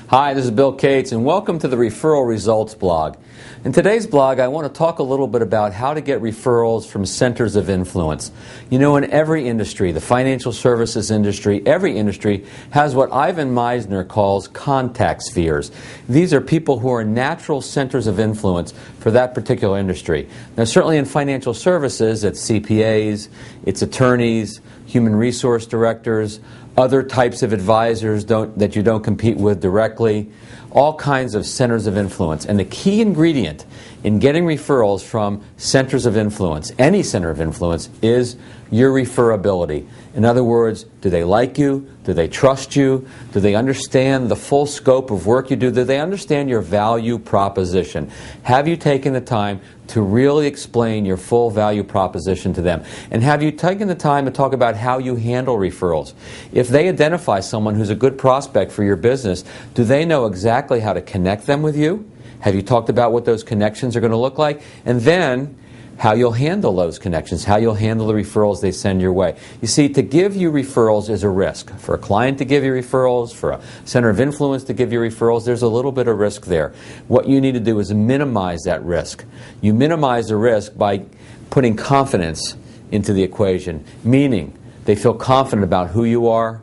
Hi, this is Bill Cates, and welcome to the Referral Results blog. In today's blog, I want to talk a little bit about how to get referrals from centers of influence. You know, in every industry, the financial services industry, every industry has what Ivan Misner calls contact spheres. These are people who are natural centers of influence for that particular industry. Now, certainly in financial services, it's CPAs, it's attorneys, human resource directors, other types of advisors that you don't compete with directly, all kinds of centers of influence. And the key ingredient in getting referrals from centers of influence, any center of influence, is your referability. In other words, do they like you? Do they trust you? Do they understand the full scope of work you do? Do they understand your value proposition? Have you taken the time to really explain your full value proposition to them? And have you taken the time to talk about how you handle referrals? If they identify someone who's a good prospect for your business, do they know exactly how to connect them with you? Have you talked about what those connections are going to look like? And then how you'll handle those connections, how you'll handle the referrals they send your way. You see, to give you referrals is a risk. For a client to give you referrals, for a center of influence to give you referrals, there's a little bit of risk there. What you need to do is minimize that risk. You minimize the risk by putting confidence into the equation, meaning they feel confident about who you are,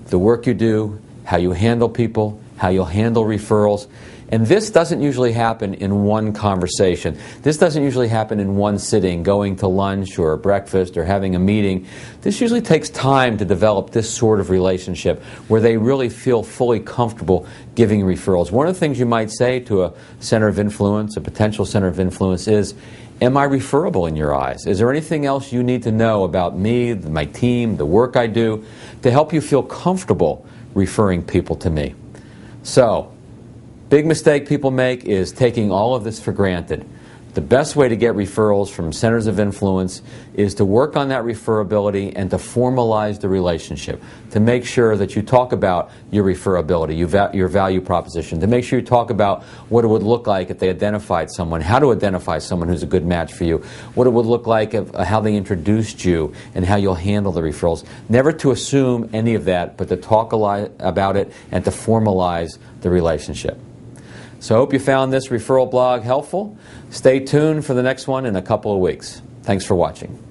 the work you do, how you handle people, how you'll handle referrals. And this doesn't usually happen in one conversation. This doesn't usually happen in one sitting, going to lunch or breakfast or having a meeting. This usually takes time to develop this sort of relationship where they really feel fully comfortable giving referrals. One of the things you might say to a center of influence, a potential center of influence, is, am I referable in your eyes? Is there anything else you need to know about me, my team, the work I do, to help you feel comfortable referring people to me? So, big mistake people make is taking all of this for granted. The best way to get referrals from centers of influence is to work on that referability and to formalize the relationship, to make sure that you talk about your referability, your value proposition, to make sure you talk about what it would look like if they identified someone, how to identify someone who's a good match for you, what it would look like if, how they introduced you, and how you'll handle the referrals. Never to assume any of that, but to talk a lot about it and to formalize the relationship. So I hope you found this referral blog helpful. Stay tuned for the next one in a couple of weeks. Thanks for watching.